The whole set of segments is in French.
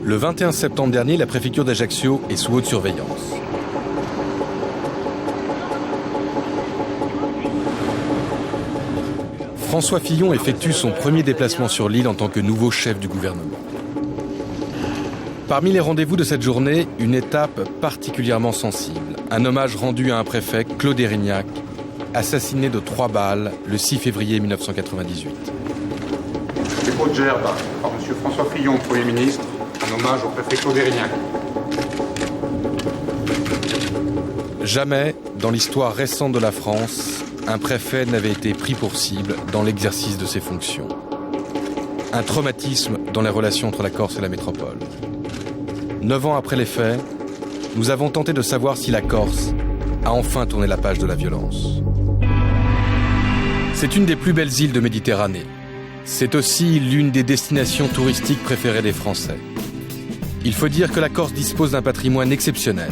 Le 21 septembre dernier, la préfecture d'Ajaccio est sous haute surveillance. François Fillon effectue son premier déplacement sur l'île en tant que nouveau chef du gouvernement. Parmi les rendez-vous de cette journée, une étape particulièrement sensible. Un hommage rendu à un préfet, Claude Érignac, assassiné de 3 balles le 6 février 1998. Dépôt de gerbe par M. François Fillon, Premier ministre, en hommage au préfet Claude Érignac. Jamais, dans l'histoire récente de la France, un préfet n'avait été pris pour cible dans l'exercice de ses fonctions. Un traumatisme dans les relations entre la Corse et la métropole. 9 ans après les faits, nous avons tenté de savoir si la Corse a enfin tourné la page de la violence. C'est une des plus belles îles de Méditerranée. C'est aussi l'une des destinations touristiques préférées des Français. Il faut dire que la Corse dispose d'un patrimoine exceptionnel.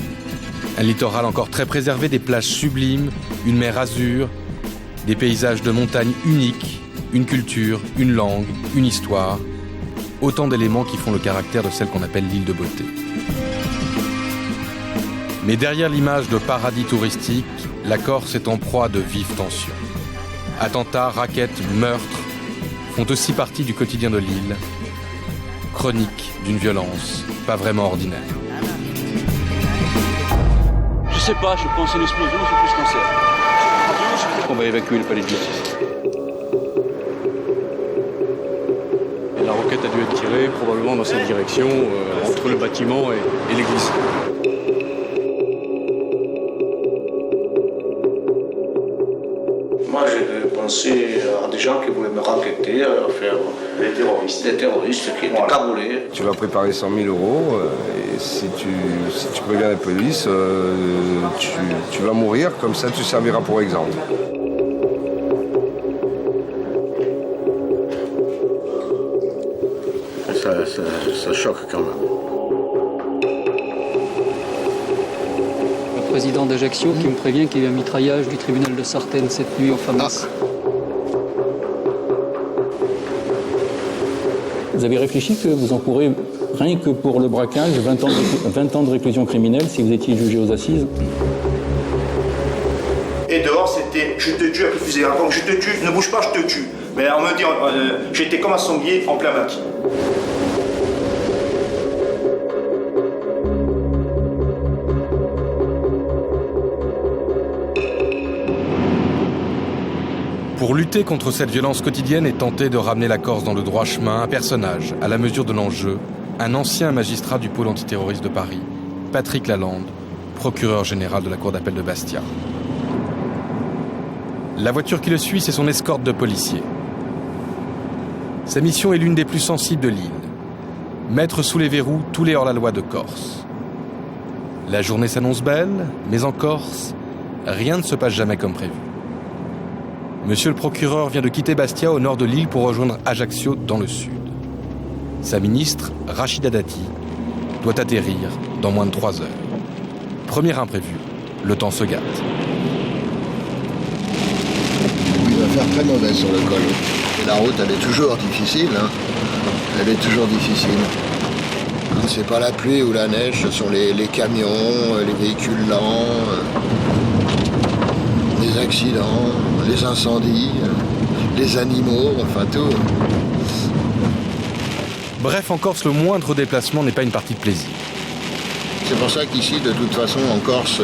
Un littoral encore très préservé, des plages sublimes, une mer azur, des paysages de montagne uniques, une culture, une langue, une histoire. Autant d'éléments qui font le caractère de celle qu'on appelle l'île de beauté. Mais derrière l'image de paradis touristique, la Corse est en proie de vives tensions. Attentats, rackets, meurtres font aussi partie du quotidien de l'île, chronique d'une violence pas vraiment ordinaire. Je sais pas, je pense une explosion, c'est plus qu'on sait. On va évacuer le palais de justice. Et la roquette a dû être tirée probablement dans cette direction, entre le bâtiment et l'église. Moi, j'ai pensé à des gens qui voulaient me racketter, à faire des terroristes qui étaient cagoulés. Tu vas préparer 100 000 € et si tu préviens la police, tu vas mourir, comme ça tu serviras pour exemple. Ça choque quand même. Le président d'Ajaccio qui me prévient qu'il y a eu un mitraillage du tribunal de Sartène cette nuit en Famas. Vous avez réfléchi que vous encourez, rien que pour le braquage, 20 ans de réclusion criminelle si vous étiez jugé aux assises? Et dehors, c'était « je te tue » à plus fusil. Donc je te tue, ne bouge pas, je te tue. Mais on me dit, j'étais comme un sanglier en plein maquis. Pour lutter contre cette violence quotidienne et tenter de ramener la Corse dans le droit chemin, un personnage, à la mesure de l'enjeu, un ancien magistrat du pôle antiterroriste de Paris, Patrick Lalande, procureur général de la cour d'appel de Bastia. La voiture qui le suit, c'est son escorte de policiers. Sa mission est l'une des plus sensibles de l'île. Mettre sous les verrous tous les hors-la-loi de Corse. La journée s'annonce belle, mais en Corse, rien ne se passe jamais comme prévu. Monsieur le procureur vient de quitter Bastia au nord de l'île pour rejoindre Ajaccio dans le sud. Sa ministre, Rachida Dati, doit atterrir dans moins de 3 heures. Premier imprévu, le temps se gâte. Il va faire très mauvais sur le col. Et la route, elle est toujours difficile. Elle est toujours difficile. C'est pas la pluie ou la neige, ce sont les camions, les véhicules lents, les accidents, les incendies, les animaux, enfin tout. Bref, en Corse, le moindre déplacement n'est pas une partie de plaisir. C'est pour ça qu'ici, de toute façon, en Corse,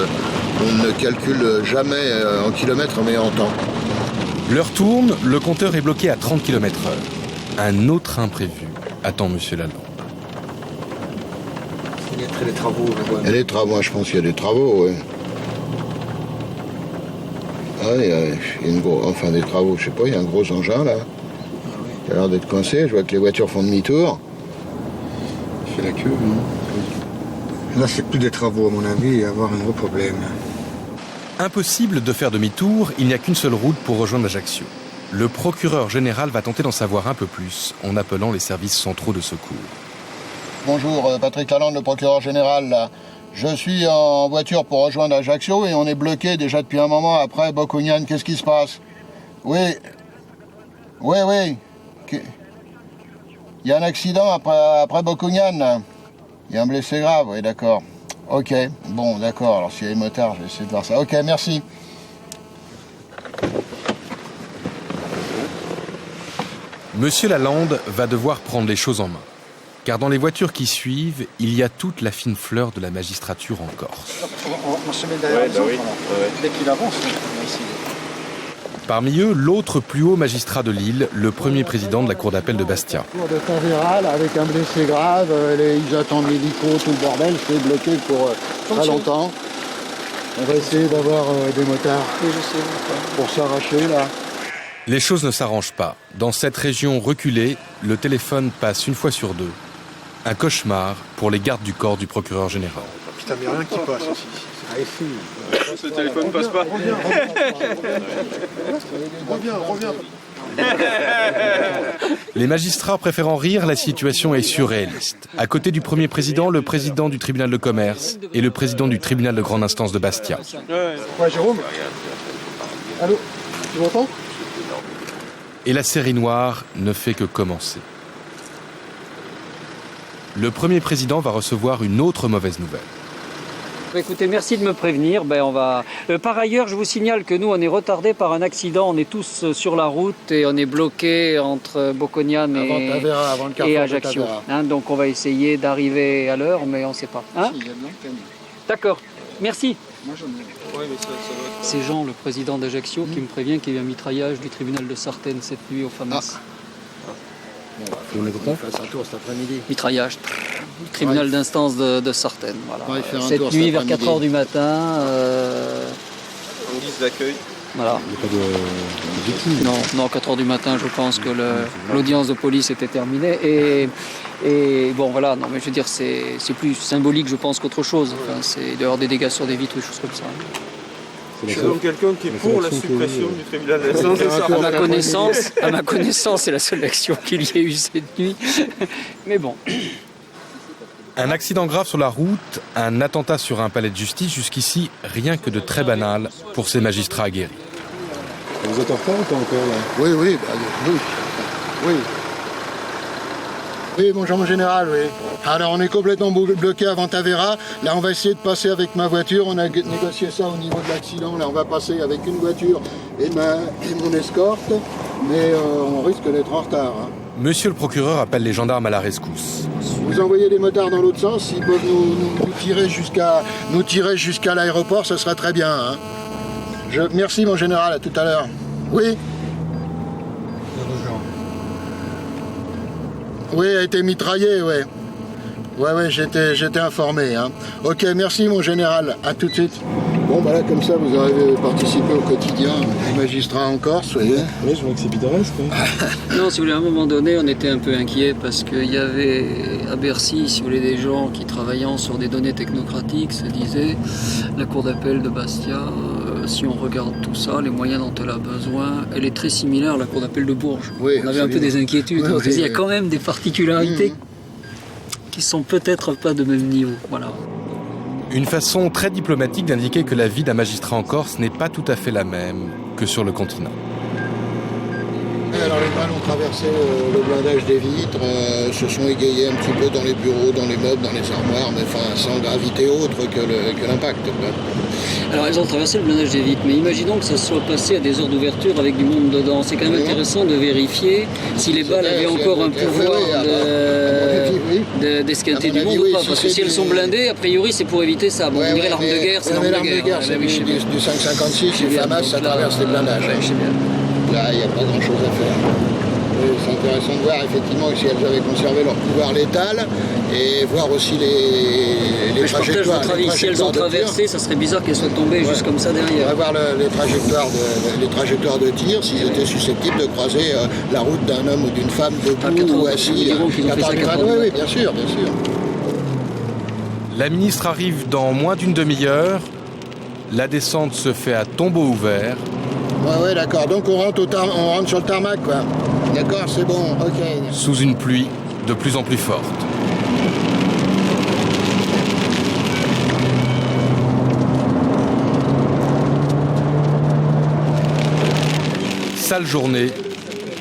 on ne calcule jamais en kilomètres, mais en temps. L'heure tourne, le compteur est bloqué à 30 km/h. Un autre imprévu attend Monsieur Lalande. Il y a des travaux. Il y a des travaux, je pense qu'il y a des travaux, oui. Ah, il y a enfin des travaux, je sais pas, il y a un gros engin là. Il a l'air d'être coincé, je vois que les voitures font demi-tour. Il fait la queue, non? Là, c'est plus des travaux, à mon avis, il va y avoir un gros problème. Impossible de faire demi-tour, il n'y a qu'une seule route pour rejoindre Ajaccio. Le procureur général va tenter d'en savoir un peu plus en appelant les services centraux de secours. Bonjour, Patrick Lalande, le procureur général là. Je suis en voiture pour rejoindre Ajaccio et on est bloqué déjà depuis un moment après Bocugnan. Qu'est-ce qui se passe? Oui. Oui. Il y a un accident après Bocugnan. Il y a un blessé grave, oui, d'accord. Ok, bon, d'accord, alors s'il y a les motards, je vais essayer de voir ça. Ok, merci. Monsieur Lalande va devoir prendre les choses en main. Car dans les voitures qui suivent, il y a toute la fine fleur de la magistrature en Corse. On se met derrière les autres, voilà. Dès qu'il avance, ici. Parmi eux, l'autre plus haut magistrat de l'île, le premier président de la cour d'appel de Bastia. Cour de Tavera, là, avec un blessé grave, ils attendent l'hélico, tout le bordel, c'est bloqué pour très longtemps. On va essayer d'avoir des motards pour s'arracher, là. Les choses ne s'arrangent pas. Dans cette région reculée, le téléphone passe une fois sur deux. Un cauchemar pour les gardes du corps du procureur général. Putain, mais rien qui passe aussi. Ah, ici. Le téléphone passe pas. Reviens. Les magistrats préférant rire, la situation est surréaliste. À côté du premier président, le président du tribunal de commerce et le président du tribunal de grande instance de Bastia. Ouais, Jérôme. Allô, tu m'entends? Et la série noire ne fait que commencer. Le premier président va recevoir une autre mauvaise nouvelle. Écoutez, merci de me prévenir. Par ailleurs, je vous signale que nous, on est retardés par un accident. On est tous sur la route et on est bloqués entre Bocconian et Ajaccio. Donc on va essayer d'arriver à l'heure, mais on ne sait pas. D'accord, merci. C'est Jean, le président d'Ajaccio, qui me prévient qu'il y a eu un mitraillage du tribunal de Sartène cette nuit au FAMAS. On fasse un tour cet après-midi. Mitraillage. Tribunal d'instance de Sartène. Voilà. Cette nuit, vers 4h du matin. En guise d'accueil. Voilà. Il n'y a pas de victime. Non, 4h du matin, je pense que l'audience de police était terminée. Et bon, voilà, non, mais je veux dire, c'est plus symbolique, je pense, qu'autre chose. Enfin, c'est d'avoir des dégâts sur des vitres, des choses comme ça. Je suis donc quelqu'un qui est pour la suppression du tribunal d'instance de Sartène. À ma connaissance, c'est la seule action qu'il y ait eu cette nuit. Mais bon. Un accident grave sur la route, un attentat sur un palais de justice, jusqu'ici, rien que de très banal pour ces magistrats aguerris. Vous êtes en retard ou pas encore là? Oui. Oui, bonjour mon général, oui. Alors on est complètement bloqué avant Tavera. Là on va essayer de passer avec ma voiture. On a négocié ça au niveau de l'accident. Là on va passer avec une voiture et mon escorte. Mais on risque d'être en retard. Monsieur le procureur appelle les gendarmes à la rescousse. Vous envoyez les motards dans l'autre sens. S'ils peuvent nous tirer jusqu'à l'aéroport, ce serait très bien. Merci mon général, à tout à l'heure. Oui. Oui, a été mitraillé, oui. Ouais, j'étais informé. Ok, merci mon général, à tout de suite. Bon, bah là, comme ça, vous avez participé au quotidien des magistrats en Corse, vous voyez. Oui, je vois que c'est pittoresque. Non, si vous voulez, à un moment donné, on était un peu inquiets parce qu'il y avait à Bercy, si vous voulez, des gens qui travaillant sur des données technocratiques se disaient, la cour d'appel de Bastia, si on regarde tout ça, les moyens dont elle a besoin, elle est très similaire à la cour d'appel de Bourges. Oui, on avait un peu des inquiétudes. Oui, il y a quand même des particularités qui sont peut-être pas de même niveau. Voilà. Une façon très diplomatique d'indiquer que la vie d'un magistrat en Corse n'est pas tout à fait la même que sur le continent. Alors les balles ont traversé le blindage des vitres, se sont égayés un petit peu dans les bureaux, dans les meubles, dans les armoires, mais enfin sans gravité autre que l'impact. Alors elles ont traversé le blindage des vitres, mais imaginons que ça soit passé à des heures d'ouverture avec du monde dedans. C'est quand même intéressant de vérifier si les balles avaient encore un pouvoir d'esquinter du monde ou pas. Parce que si elles sont blindées, a priori c'est pour éviter ça. Bon, on dirait l'arme de guerre, c'est l'arme de guerre. C'est du 5,56 et FAMAS, ça traverse les blindages. Là, il n'y a pas grand-chose à faire. C'est intéressant de voir effectivement si elles avaient conservé leur pouvoir létal et voir aussi les trajectoires. Je partage votre avis, si elles ont traversé, ça serait bizarre qu'elles soient tombées juste comme ça derrière. On va voir les trajectoires de tir, s'ils étaient susceptibles de croiser la route d'un homme ou d'une femme debout ou assis. Oui, bien sûr. La ministre arrive dans moins d'une demi-heure. La descente se fait à tombeau ouvert. Ouais, d'accord. Donc on rentre sur le tarmac, quoi. D'accord, c'est bon, ok. Sous une pluie de plus en plus forte. Sale journée,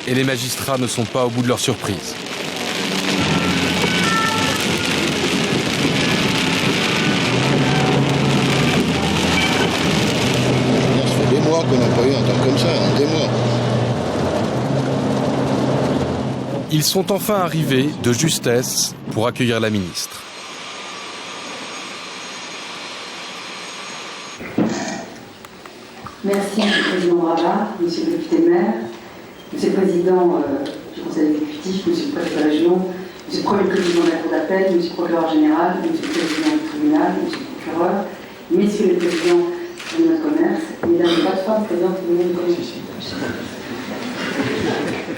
et les magistrats ne sont pas au bout de leur surprise. comme ça, des mois. Ils sont enfin arrivés de justesse pour accueillir la ministre. Merci, Monsieur le Président Brava, Monsieur le député maire, Monsieur le Président du Conseil exécutif, Monsieur le Préfet de la région, Monsieur le Premier Président de la Cour d'appel, Monsieur le Procureur général, Monsieur le Président du tribunal, Monsieur le Procureur, Messieurs les Présidents de notre commerce, Mesdames et Messieurs, Présidents du tribunal de commerce.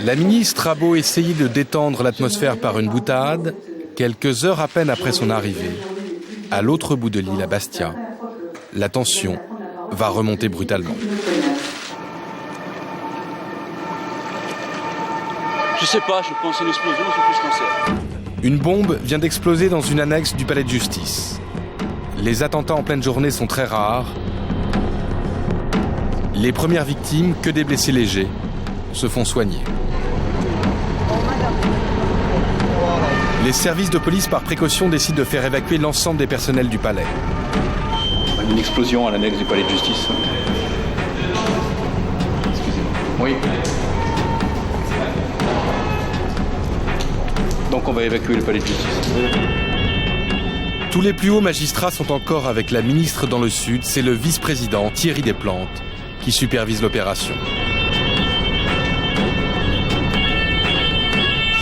La ministre a beau essayer de détendre l'atmosphère par une boutade, quelques heures à peine après son arrivée, à l'autre bout de l'île, à Bastia, la tension va remonter brutalement. Je sais pas, je pense une explosion, c'est plus cancer. Une bombe vient d'exploser dans une annexe du palais de justice. Les attentats en pleine journée sont très rares. Les premières victimes, que des blessés légers, se font soigner. Les services de police, par précaution, décident de faire évacuer l'ensemble des personnels du palais. Une explosion à l'annexe du palais de justice. Excusez-moi. Oui. Donc on va évacuer le palais de justice. Tous les plus hauts magistrats sont encore avec la ministre dans le sud. C'est le vice-président Thierry Desplantes qui supervise l'opération.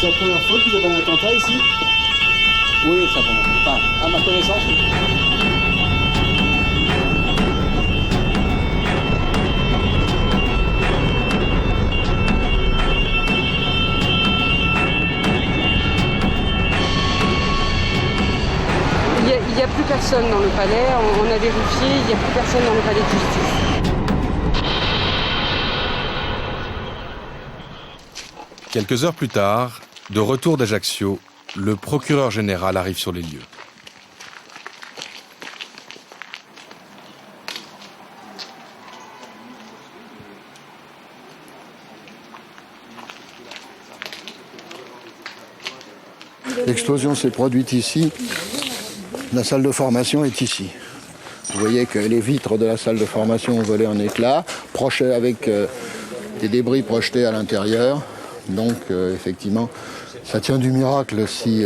C'est la première fois que vous avez un attentat ici? Oui, simplement. Enfin, à ma connaissance, oui. Il n'y a plus personne dans le palais, on a vérifié, il n'y a plus personne dans le palais de justice. Quelques heures plus tard, de retour d'Ajaccio, le procureur général arrive sur les lieux. L'explosion s'est produite ici. La salle de formation est ici. Vous voyez que les vitres de la salle de formation ont volé en éclats, avec des débris projetés à l'intérieur. Donc, effectivement, ça tient du miracle si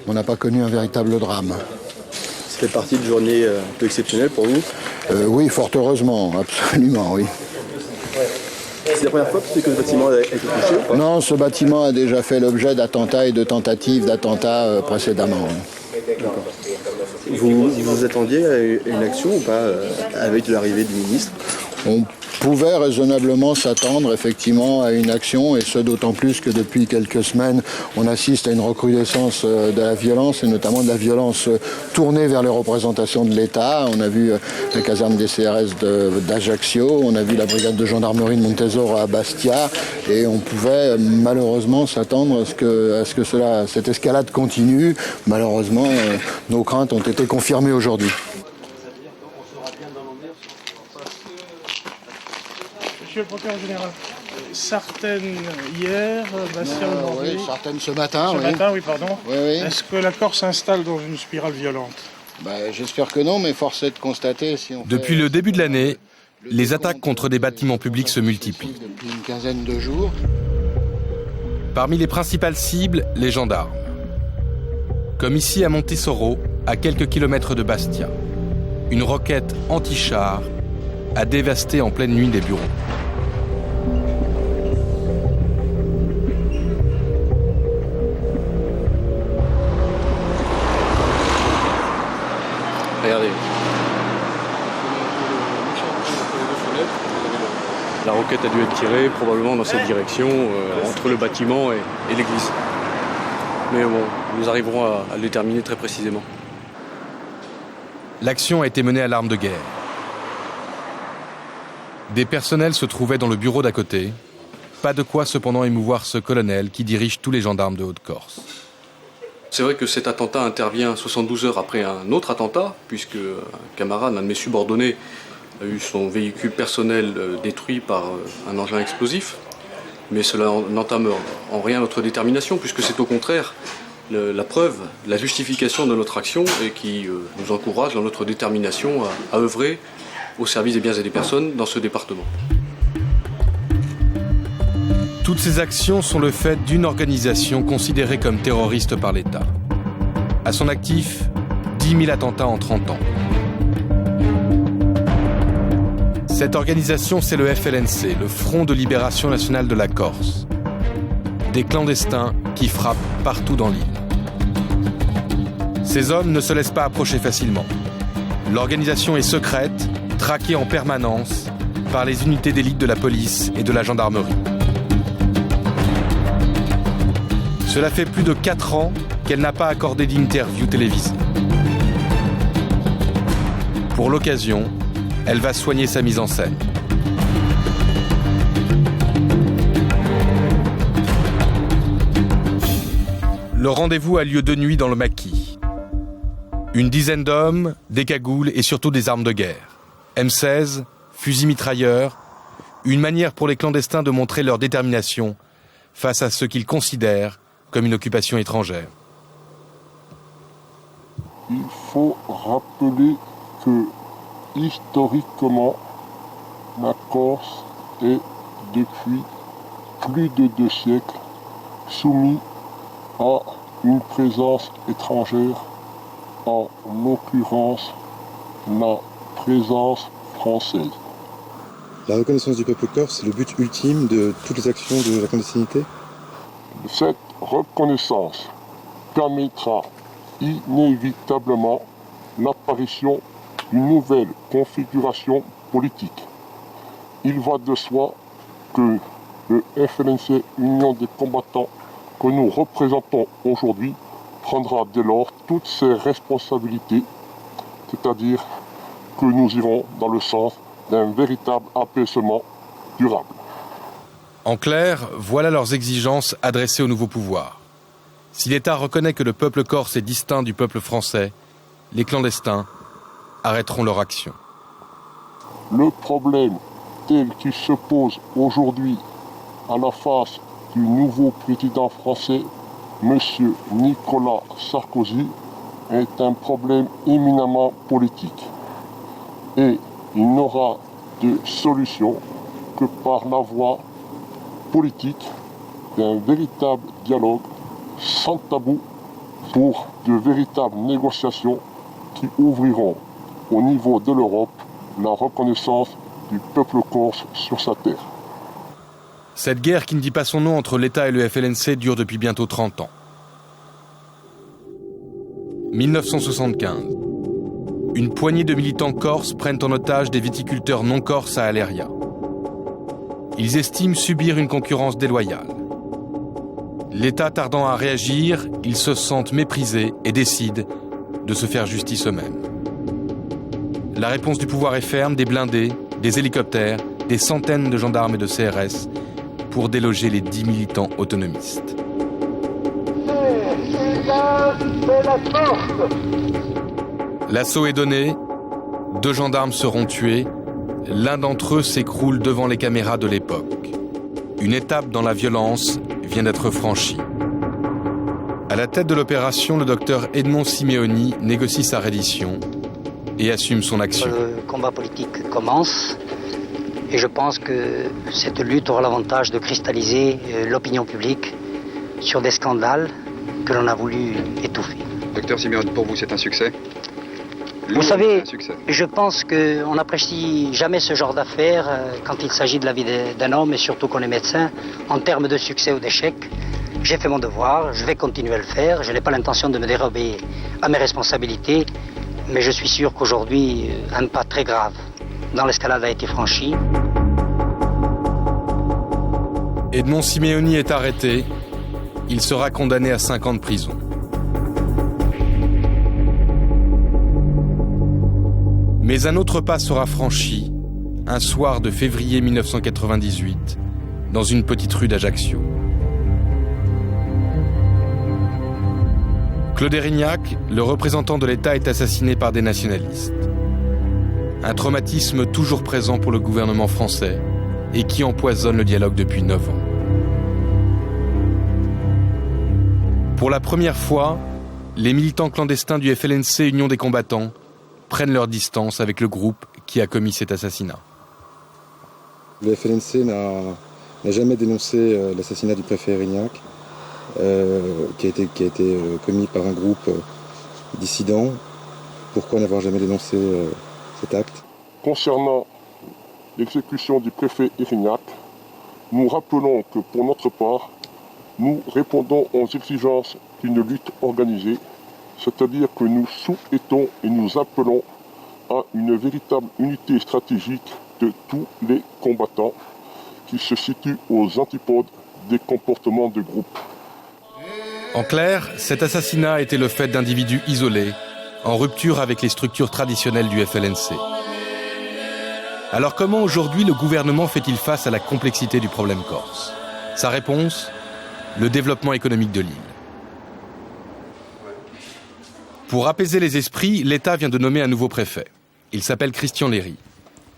on n'a pas connu un véritable drame. Ça fait partie d'une journée un peu exceptionnelle pour vous? Oui, fort heureusement, absolument, oui. C'est la première fois que ce bâtiment a été touché? Non, ce bâtiment a déjà fait l'objet d'attentats et de tentatives d'attentats précédemment. D'accord. Vous vous attendiez à une action ou pas avec l'arrivée du ministre? On pouvait raisonnablement s'attendre effectivement à une action, et ce d'autant plus que depuis quelques semaines on assiste à une recrudescence de la violence, et notamment de la violence tournée vers les représentations de l'État. On a vu la caserne des CRS d'Ajaccio, on a vu la brigade de gendarmerie de Montésor à Bastia, et on pouvait malheureusement s'attendre à ce que cette escalade continue. Malheureusement, nos craintes ont été confirmées aujourd'hui. Monsieur le procureur général, certaines hier, Bastia aujourd'hui. Oui, certaines ce matin. Ce matin, oui, pardon. Oui, oui. Est-ce que la Corse s'installe dans une spirale violente? J'espère que non, mais force est de constater. Depuis le début de l'année, les attaques contre des bâtiments publics se multiplient. Depuis une quinzaine de jours. Parmi les principales cibles, les gendarmes. Comme ici à Montésoro, à quelques kilomètres de Bastia. Une roquette anti-char a dévasté en pleine nuit des bureaux. Regardez. La roquette a dû être tirée probablement dans cette direction, entre le bâtiment et l'église. Mais bon, nous arriverons à le déterminer très précisément. L'action a été menée à l'arme de guerre. Des personnels se trouvaient dans le bureau d'à côté. Pas de quoi cependant émouvoir ce colonel qui dirige tous les gendarmes de Haute-Corse. C'est vrai que cet attentat intervient 72 heures après un autre attentat, puisque un camarade, un de mes subordonnés, a eu son véhicule personnel détruit par un engin explosif. Mais cela n'entame en rien notre détermination, puisque c'est au contraire la preuve, la justification de notre action et qui nous encourage dans notre détermination à œuvrer au service des biens et des personnes dans ce département. Toutes ces actions sont le fait d'une organisation considérée comme terroriste par l'État. À son actif, 10 000 attentats en 30 ans. Cette organisation, c'est le FLNC, le Front de Libération Nationale de la Corse. Des clandestins qui frappent partout dans l'île. Ces hommes ne se laissent pas approcher facilement. L'organisation est secrète, traquée en permanence par les unités d'élite de la police et de la gendarmerie. Cela fait plus de 4 ans qu'elle n'a pas accordé d'interview télévisée. Pour l'occasion, elle va soigner sa mise en scène. Le rendez-vous a lieu de nuit dans le maquis. Une dizaine d'hommes, des cagoules et surtout des armes de guerre. M16, fusils mitrailleurs, une manière pour les clandestins de montrer leur détermination face à ce qu'ils considèrent comme une occupation étrangère. Il faut rappeler que, historiquement, la Corse est, depuis plus de 2 siècles, soumise à une présence étrangère, en l'occurrence la présence française. La reconnaissance du peuple corse, c'est le but ultime de toutes les actions de la clandestinité ? Cette reconnaissance permettra inévitablement l'apparition d'une nouvelle configuration politique. Il va de soi que le FLNC, Union des combattants, que nous représentons aujourd'hui, prendra dès lors toutes ses responsabilités, c'est-à-dire que nous irons dans le sens d'un véritable apaisement durable. En clair, voilà leurs exigences adressées au nouveau pouvoir. Si l'État reconnaît que le peuple corse est distinct du peuple français, les clandestins arrêteront leur action. Le problème tel qu'il se pose aujourd'hui à la face du nouveau président français, M. Nicolas Sarkozy, est un problème éminemment politique. Et il n'aura de solution que par la voie politique d'un véritable dialogue sans tabou pour de véritables négociations qui ouvriront au niveau de l'Europe la reconnaissance du peuple corse sur sa terre. Cette guerre qui ne dit pas son nom entre l'État et le FLNC dure depuis bientôt 30 ans. 1975. Une poignée de militants corses prennent en otage des viticulteurs non corses à Aléria. Ils estiment subir une concurrence déloyale. L'État tardant à réagir, ils se sentent méprisés et décident de se faire justice eux-mêmes. La réponse du pouvoir est ferme, des blindés, des hélicoptères, des centaines de gendarmes et de CRS pour déloger les 10 militants autonomistes. L'assaut est donné, 2 gendarmes seront tués, l'un d'entre eux s'écroule devant les caméras de l'époque. Une étape dans la violence vient d'être franchie. À la tête de l'opération, le docteur Edmond Simeoni négocie sa reddition et assume son action. Le combat politique commence et je pense que cette lutte aura l'avantage de cristalliser l'opinion publique sur des scandales que l'on a voulu étouffer. Docteur Simeoni, pour vous, c'est un succès ? Vous savez, je pense qu'on n'apprécie jamais ce genre d'affaires quand il s'agit de la vie d'un homme et surtout qu'on est médecin, en termes de succès ou d'échec. J'ai fait mon devoir, je vais continuer à le faire, je n'ai pas l'intention de me dérober à mes responsabilités, mais je suis sûr qu'aujourd'hui, un pas très grave dans l'escalade a été franchi. Edmond Simeoni est arrêté, il sera condamné à 5 ans de prison. Mais un autre pas sera franchi, un soir de février 1998, dans une petite rue d'Ajaccio. Claude Érignac, le représentant de l'État, est assassiné par des nationalistes. Un traumatisme toujours présent pour le gouvernement français et qui empoisonne le dialogue depuis 9 ans. Pour la première fois, les militants clandestins du FLNC Union des combattants prennent leur distance avec le groupe qui a commis cet assassinat. Le FLNC n'a jamais dénoncé l'assassinat du préfet Erignac, qui a été commis par un groupe dissident. Pourquoi n'avoir jamais dénoncé cet acte? Concernant l'exécution du préfet Erignac, nous rappelons que pour notre part, nous répondons aux exigences d'une lutte organisée, c'est-à-dire que nous souhaitons et nous appelons à une véritable unité stratégique de tous les combattants qui se situent aux antipodes des comportements de groupe. En clair, cet assassinat était le fait d'individus isolés, en rupture avec les structures traditionnelles du FLNC. Alors comment aujourd'hui le gouvernement fait-il face à la complexité du problème corse? Sa réponse? Le développement économique de l'île. Pour apaiser les esprits, l'État vient de nommer un nouveau préfet. Il s'appelle Christian Léry.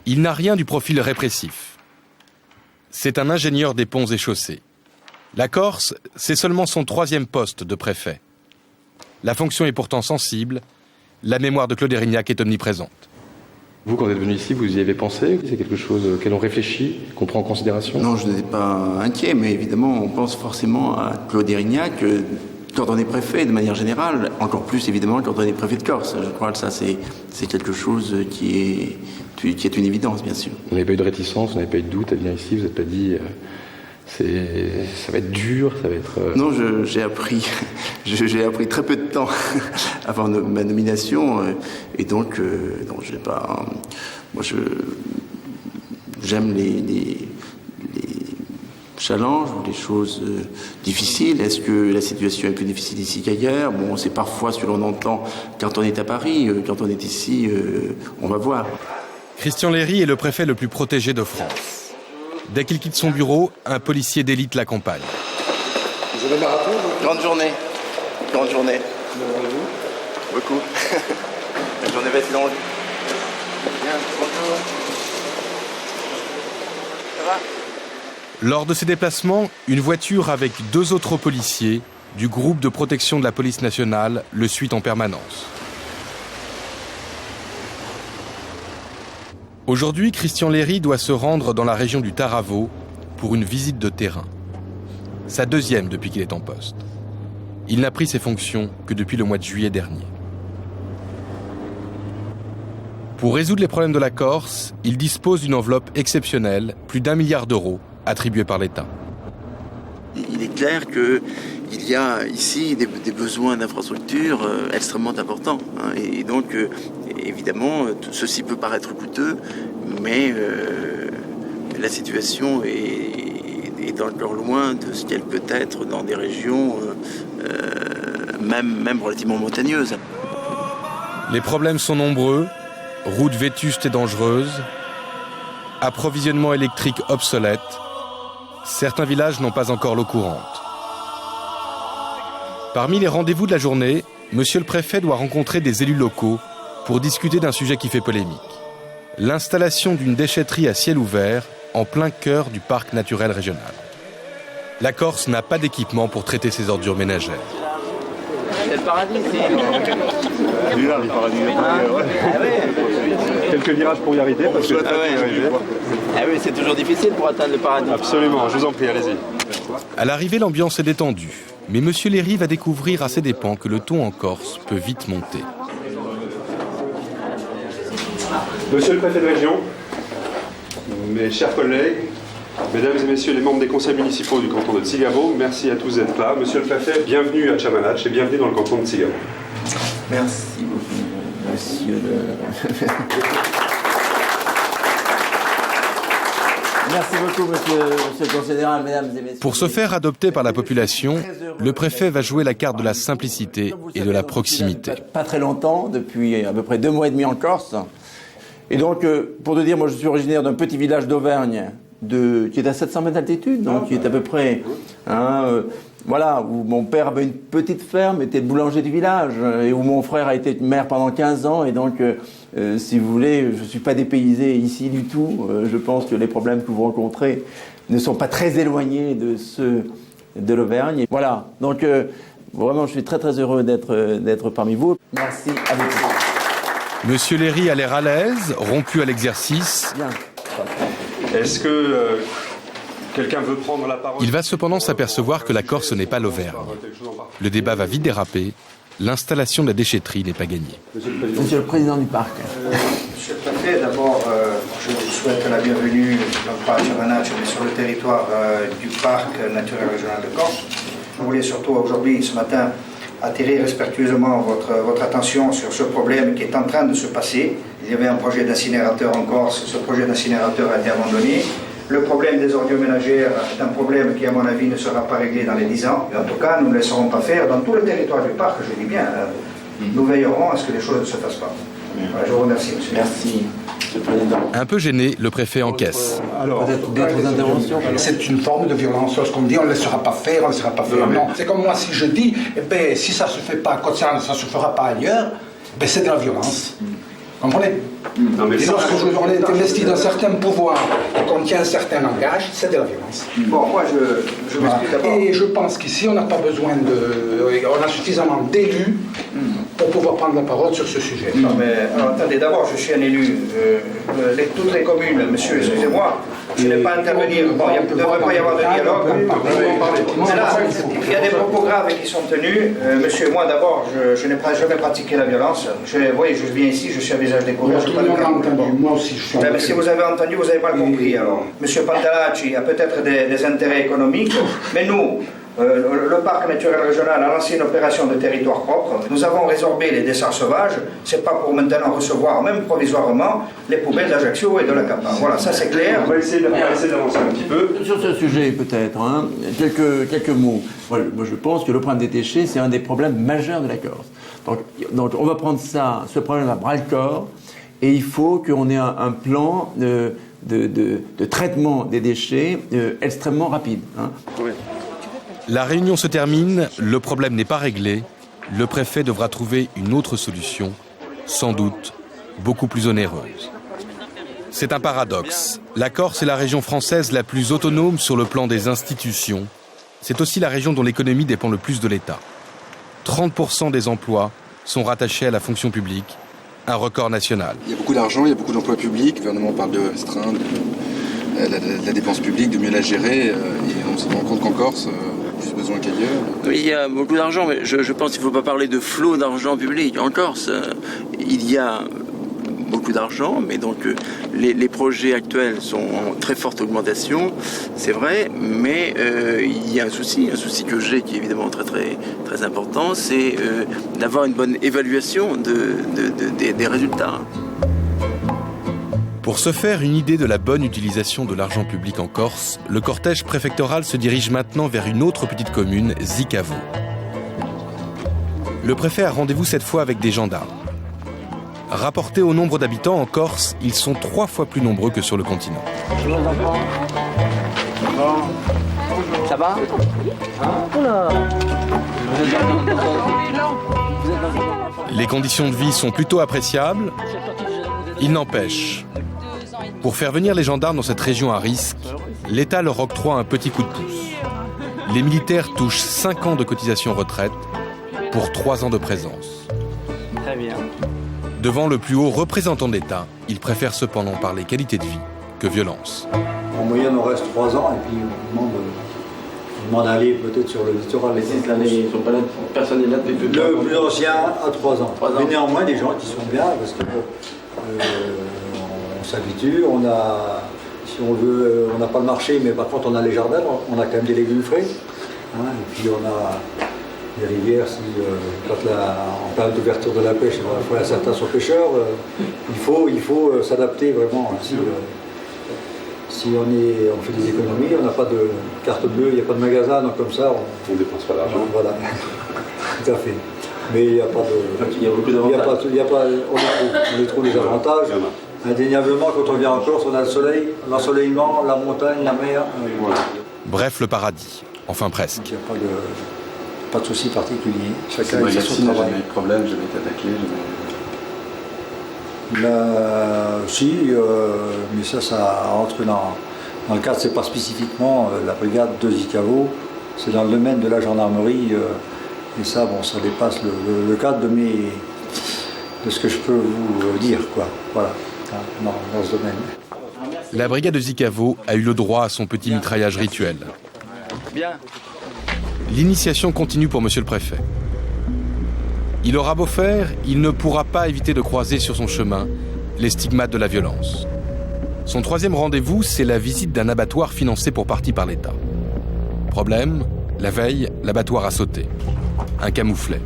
Il n'a rien du profil répressif. C'est un ingénieur des ponts et chaussées. La Corse, c'est seulement son 3e poste de préfet. La fonction est pourtant sensible. La mémoire de Claude Erignac est omniprésente. Vous, quand vous êtes venu ici, vous y avez pensé? C'est quelque chose auquel on réfléchit, qu'on prend en considération? Non, je n'étais pas inquiet, mais évidemment, on pense forcément à Claude Erignac quand on est préfet, de manière générale, encore plus évidemment quand on est préfet de Corse. Je crois que ça, c'est quelque chose qui est une évidence, bien sûr. Vous n'avez pas eu de réticence, vous n'avez pas eu de doute à venir ici, vous n'êtes pas dit... ça va être dur, ça va être... Non, j'ai appris très peu de temps avant ma nomination, et donc, non, j'ai pas... Moi, j'aime les challenges ou les choses difficiles. Est-ce que la situation est plus difficile ici qu'ailleurs? Bon, c'est parfois ce que l'on entend quand on est à Paris. Quand on est ici, on va voir. Christian Léry est le préfet le plus protégé de France. Dès qu'il quitte son bureau, un policier d'élite l'accompagne. Vous avez marathon? Grande journée. Grande journée. Beaucoup. La journée va être longue. Bien, bonjour. Ça va? Lors de ses déplacements, une voiture avec 2 autres policiers du groupe de protection de la police nationale le suit en permanence. Aujourd'hui, Christian Léry doit se rendre dans la région du Taravo pour une visite de terrain. Sa 2e depuis qu'il est en poste. Il n'a pris ses fonctions que depuis le mois de juillet dernier. Pour résoudre les problèmes de la Corse, il dispose d'une enveloppe exceptionnelle, plus d'1 milliard d'euros, attribuée par l'État. Il est clair qu'il y a ici des besoins d'infrastructures extrêmement importants. Hein, et donc, évidemment, ceci peut paraître coûteux, mais la situation est encore loin de ce qu'elle peut être dans des régions même relativement montagneuses. Les problèmes sont nombreux, routes vétustes et dangereuses, approvisionnement électrique obsolète. Certains villages n'ont pas encore l'eau courante. Parmi les rendez-vous de la journée, monsieur le préfet doit rencontrer des élus locaux pour discuter d'un sujet qui fait polémique. L'installation d'une déchetterie à ciel ouvert en plein cœur du parc naturel régional. La Corse n'a pas d'équipement pour traiter ses ordures ménagères. C'est le paradis, Le paradis. Quelques virages pour y arriver, parce que... Ah oui, c'est toujours difficile pour atteindre le paradis. Absolument, je vous en prie, allez-y. À l'arrivée, l'ambiance est détendue. Mais monsieur Léry va découvrir à ses dépens que le ton en Corse peut vite monter. Monsieur le préfet de région, mes chers collègues, mesdames et messieurs les membres des conseils municipaux du canton de Tsigabo, merci à tous d'être là. Monsieur le préfet, bienvenue à Chamanatch et bienvenue dans le canton de Tsigabo. Merci beaucoup, monsieur le... Merci beaucoup, monsieur le conseiller général, mesdames et messieurs. Pour se faire adopter par la population, le préfet va jouer la carte de la simplicité et de la proximité. Pas très longtemps, depuis à peu près 2 mois et demi en Corse. Et donc, pour te dire, moi je suis originaire d'un petit village d'Auvergne qui est à 700 mètres d'altitude, donc qui est à peu près... voilà, où mon père avait une petite ferme, était boulanger du village, et où mon frère a été maire pendant 15 ans, et donc, si vous voulez, je ne suis pas dépaysé ici du tout. Je pense que les problèmes que vous rencontrez ne sont pas très éloignés de ceux de l'Auvergne. Voilà, donc vraiment, je suis très très heureux d'être parmi vous. Merci à vous. Monsieur Léry a l'air à l'aise, rompu à l'exercice. Bien. Est-ce que Quelqu'un veut prendre la parole? Il va cependant s'apercevoir que la Corse n'est pas l'Auvergne. Le débat va vite déraper. L'installation de la déchetterie n'est pas gagnée. Monsieur le Président du parc. Monsieur le Préfet, d'abord, je vous souhaite la bienvenue, non pas à Giovanaccio, mais sur le territoire du parc naturel régional de Corse. Je voulais surtout aujourd'hui, ce matin, attirer respectueusement votre attention sur ce problème qui est en train de se passer. Il y avait un projet d'incinérateur en Corse, ce projet d'incinérateur a été abandonné. Le problème des ordures ménagères est un problème qui, à mon avis, ne sera pas réglé dans les 10 ans. Et en tout cas, nous ne laisserons pas faire dans tout le territoire du parc, je dis bien. Nous veillerons à ce que les choses ne se fassent pas. Voilà, je vous remercie, monsieur. Merci, monsieur le Président. Un peu gêné, le préfet encaisse. Alors, d'autres interventions? C'est une forme de violence. Lorsqu'on dit on ne laissera pas faire, on ne laissera pas faire. Non, c'est comme moi, si je dis, eh ben, si ça ne se fait pas à Cotiane, ça ne se fera pas ailleurs, ben, c'est de la violence. Comprenez? Et lorsque on est investi d'un certain pouvoir et qu'on tient un certain langage, c'est de la violence. Bon, moi je m'explique d'abord. Et je pense qu'ici on n'a pas besoin on a suffisamment d'élus pour pouvoir prendre la parole sur ce sujet. Non mais alors, attendez, d'abord je suis un élu. Toutes les communes, monsieur, excusez-moi, je n'ai pas à intervenir. Bon, il ne devrait pas y avoir de dialogue. Mais là, il y a des propos graves qui sont tenus. Monsieur, moi d'abord, je n'ai jamais pratiqué la violence. Vous voyez, je viens ici, je suis à visage découvert. Moi aussi, je suis mais si vous avez entendu, vous avez mal compris. Alors, monsieur Pantalacci a peut-être des intérêts économiques, mais nous, le parc naturel régional a lancé une opération de territoire propre. Nous avons résorbé les desserts sauvages. C'est pas pour maintenant recevoir, même provisoirement, les poubelles d'Ajaccio et de la Capa. Voilà, ça c'est clair. On va essayer d'avancer un petit peu. Sur ce sujet, peut-être, hein, quelques mots. Moi, je pense que le problème des déchets, c'est un des problèmes majeurs de la Corse. Donc on va prendre ce problème à bras-le-corps, et il faut qu'on ait un plan de traitement des déchets extrêmement rapide. Hein. Oui. La réunion se termine, le problème n'est pas réglé. Le préfet devra trouver une autre solution, sans doute beaucoup plus onéreuse. C'est un paradoxe. La Corse est la région française la plus autonome sur le plan des institutions. C'est aussi la région dont l'économie dépend le plus de l'État. 30% des emplois sont rattachés à la fonction publique, un record national. Il y a beaucoup d'argent, il y a beaucoup d'emplois publics. Le gouvernement parle de restreindre la dépense publique, de mieux la gérer. Et on se rend compte qu'en Corse, plus besoin qu'ailleurs. Oui, il y a beaucoup d'argent, mais je pense qu'il ne faut pas parler de flot d'argent public. En Corse, il y a beaucoup d'argent, mais donc les projets actuels sont en très forte augmentation, c'est vrai, mais il y a un souci que j'ai qui est évidemment très très très important, c'est d'avoir une bonne évaluation des résultats. Pour se faire une idée de la bonne utilisation de l'argent public en Corse, le cortège préfectoral se dirige maintenant vers une autre petite commune, Zicavo. Le préfet a rendez-vous cette fois avec des gendarmes. Rapportés au nombre d'habitants en Corse, ils sont 3 fois plus nombreux que sur le continent. Ça va? Les conditions de vie sont plutôt appréciables. Il n'empêche, pour faire venir les gendarmes dans cette région à risque, l'État leur octroie un petit coup de pouce. Les militaires touchent 5 ans de cotisation retraite pour 3 ans de présence. Très bien. Devant le plus haut représentant de l'État, ils préfèrent cependant parler qualité de vie que violence. En moyenne, on reste 3 ans et puis on demande d'aller peut-être sur le littoral. Les 6 l'année, ils sont pas là, personne n'est là depuis plus longtemps. Le plus ancien à 3 ans. Mais néanmoins, des gens qui sont bien parce que on s'habitue, si on veut, on n'a pas le marché, mais par contre on a les jardins, on a quand même des légumes frais. Hein, et puis on a les rivières, quand en période d'ouverture de la pêche, il y a certains sont pêcheurs, il faut s'adapter vraiment. Si on fait des économies, on n'a pas de carte bleue, il n'y a pas de magasin, donc comme ça, on ne dépense pas d'argent. Voilà, tout à fait. Mais il n'y a pas de. Il y a beaucoup d'avantages. On les trouve les avantages. Indéniablement, quand on vient en Corse, on a le soleil, l'ensoleillement, la montagne, la mer. Voilà. Bref, le paradis. Enfin presque. Il n'y a pas de souci particulier. Chacun a son travail. Jamais eu de problème, jamais été attaqué. Si, mais ça entre dans le cadre, c'est pas spécifiquement la brigade de Zicavo, c'est dans le domaine de la gendarmerie, et ça, bon, ça dépasse le cadre de ce que je peux vous dire, quoi. Voilà, dans ce domaine. la brigade de Zicavo a eu le droit à son petit mitraillage rituel. Bien. L'initiation continue pour monsieur le préfet. Il aura beau faire, il ne pourra pas éviter de croiser sur son chemin les stigmates de la violence. Son troisième rendez-vous, c'est la visite d'un abattoir financé pour partie par l'État. Problème, la veille, l'abattoir a sauté. Un camouflet.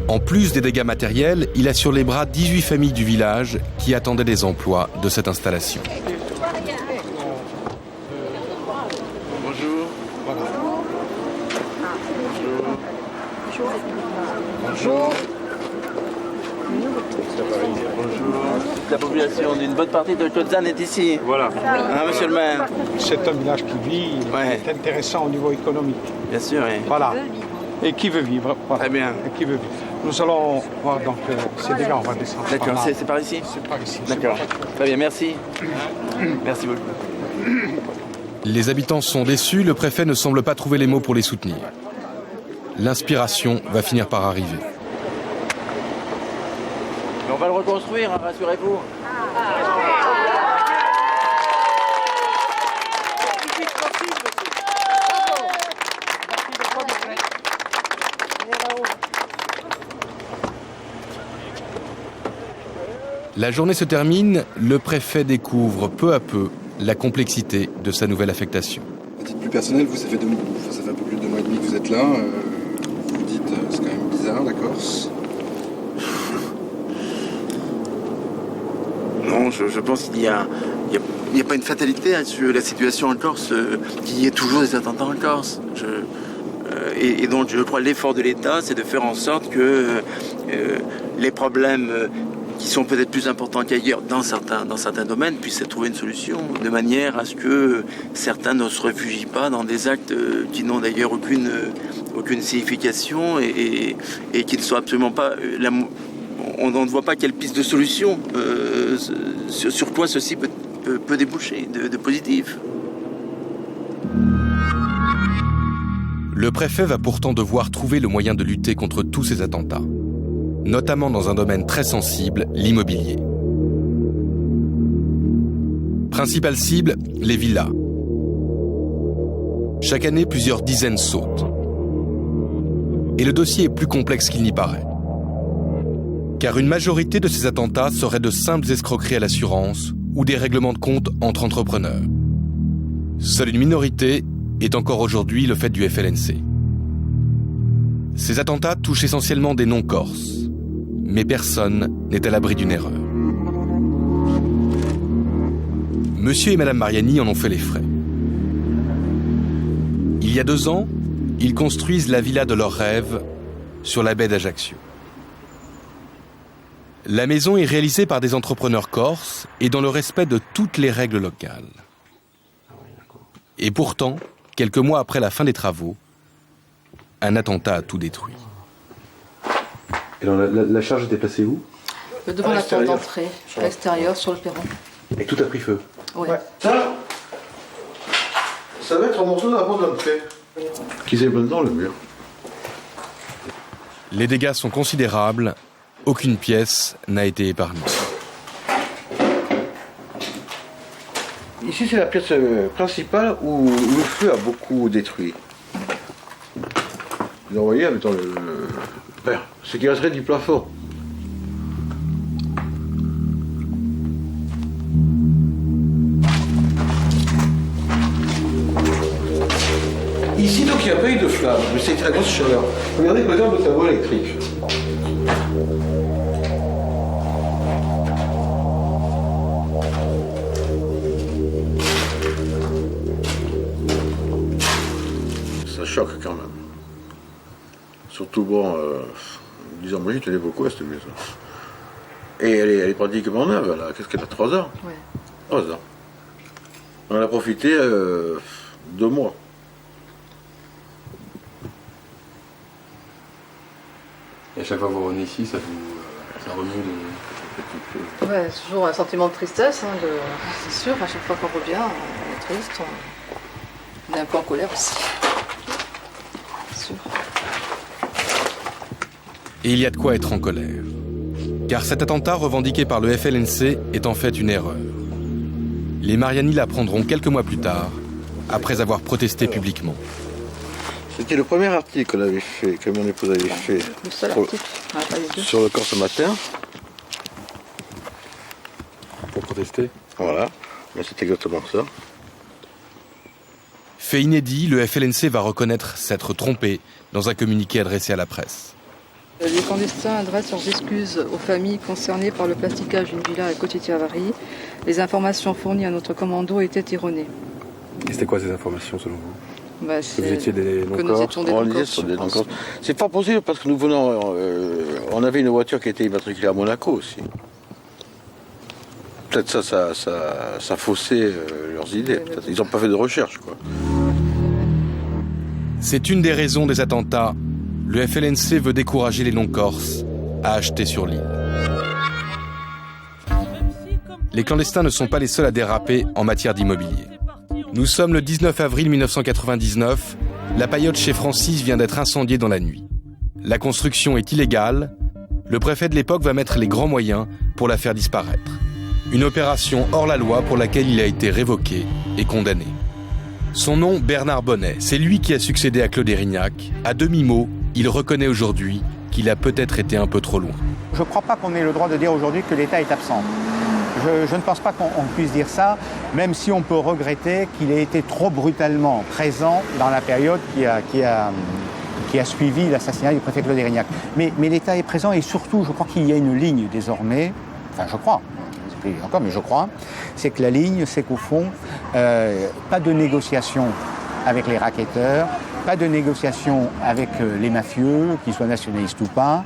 En plus des dégâts matériels, il a sur les bras 18 familles du village qui attendaient des emplois de cette installation. Bonjour. Bonjour. La population d'une bonne partie de Kotzan est ici. Voilà. Hein, monsieur le maire? C'est un village qui vit, est intéressant au niveau économique. Bien sûr, oui. Voilà. Et qui veut vivre. Voilà. Très bien. Et qui veut vivre. Nous allons voir donc ces dégâts, on va descendre. D'accord, c'est par ici? C'est par ici. D'accord. Très bien, merci. Merci beaucoup. Les habitants sont déçus, le préfet ne semble pas trouver les mots pour les soutenir. L'inspiration va finir par arriver. Mais on va le reconstruire, hein, rassurez-vous. La journée se termine, le préfet découvre peu à peu la complexité de sa nouvelle affectation. À titre plus personnel, vous, ça fait un peu plus de 2 mois et demi que vous êtes là. Vous dites, c'est quand même bizarre, la Corse. Non, je pense qu'il n'y a pas une fatalité hein, sur la situation en Corse, qu'il y ait toujours des attentats en Corse. Et donc je crois que l'effort de l'État, c'est de faire en sorte que les problèmes qui sont peut-être plus importants qu'ailleurs dans certains domaines puissent trouver une solution, de manière à ce que certains ne se réfugient pas dans des actes qui n'ont d'ailleurs aucune signification et qui ne sont absolument pas... on ne voit pas quelle piste de solution sur quoi ceci peut déboucher de positif. Le préfet va pourtant devoir trouver le moyen de lutter contre tous ces attentats, notamment dans un domaine très sensible, l'immobilier. Principale cible, les villas. Chaque année, plusieurs dizaines sautent. Et le dossier est plus complexe qu'il n'y paraît. Car une majorité de ces attentats seraient de simples escroqueries à l'assurance ou des règlements de compte entre entrepreneurs. Seule une minorité est encore aujourd'hui le fait du FLNC. Ces attentats touchent essentiellement des non-corses, mais personne n'est à l'abri d'une erreur. Monsieur et Madame Mariani en ont fait les frais. Il y a 2 ans, ils construisent la villa de leurs rêves sur la baie d'Ajaccio. La maison est réalisée par des entrepreneurs corses et dans le respect de toutes les règles locales. Et pourtant, quelques mois après la fin des travaux, un attentat a tout détruit. Et alors, la charge était placée où? Devant la porte d'entrée, à l'extérieur, sur le perron. Et tout a pris feu? Ouais. Ça va être un morceau de la porte d'entrée. Qui s'est mis dans le mur. Les dégâts sont considérables, aucune pièce n'a été épargnée. Ici, c'est la pièce principale où le feu a beaucoup détruit. Vous voyez, mettons ce qui resterait du plafond. Ici, donc, il n'y a pas eu de flamme, mais c'était la grosse chaleur. Regardez, par exemple, le tableau électrique. Ça choque quand même. Surtout, bon, disons, moi, je tenais beaucoup à cette maison. Et elle est pratiquement neuve, là. Qu'est-ce qu'elle a, 3 ans? Ouais. 3 ans. On en a profité 2 mois. Et à chaque fois que vous revenez ici, ça remue de... Ouais, c'est toujours un sentiment de tristesse, hein, c'est sûr, à chaque fois qu'on revient, on est triste, on est un peu en colère aussi. C'est sûr. Et il y a de quoi être en colère. Car cet attentat revendiqué par le FLNC est en fait une erreur. Les Mariani l'apprendront quelques mois plus tard, après avoir protesté publiquement. C'était le premier article qu'on avait fait, que mon épouse avait fait sur le Corse Matin. Pour protester. Voilà, mais c'est exactement ça. Fait inédit, le FLNC va reconnaître s'être trompé dans un communiqué adressé à la presse. Les clandestins adressent leurs excuses aux familles concernées par le plasticage d'une villa à Cotitivary. Les informations fournies à notre commando étaient erronées. Et c'était quoi ces informations selon vous? Que vous étiez des non-corses? On disait sur des non-corses. C'est pas possible parce que nous venons. On avait une voiture qui était immatriculée à Monaco aussi. Peut-être ça faussait leurs idées. Peut-être. Ils n'ont pas fait de recherche, quoi. C'est une des raisons des attentats. Le FLNC veut décourager les non-corses à acheter sur l'île. Les clandestins ne sont pas les seuls à déraper en matière d'immobilier. Nous sommes le 19 avril 1999. La paillote chez Francis vient d'être incendiée dans la nuit. La construction est illégale. Le préfet de l'époque va mettre les grands moyens pour la faire disparaître. Une opération hors la loi pour laquelle il a été révoqué et condamné. Son nom, Bernard Bonnet. C'est lui qui a succédé à Claude Érignac. À demi-mot, il reconnaît aujourd'hui qu'il a peut-être été un peu trop loin. Je ne crois pas qu'on ait le droit de dire aujourd'hui que l'État est absent. Je ne pense pas qu'on puisse dire ça, même si on peut regretter qu'il ait été trop brutalement présent dans la période qui a suivi l'assassinat du préfet Claude Érignac. Mais l'État est présent et surtout, je crois qu'il y a une ligne désormais, enfin je crois, c'est plus encore, mais je crois, c'est que la ligne, c'est qu'au fond, pas de négociation avec les racketteurs, pas de négociation avec les mafieux, qu'ils soient nationalistes ou pas,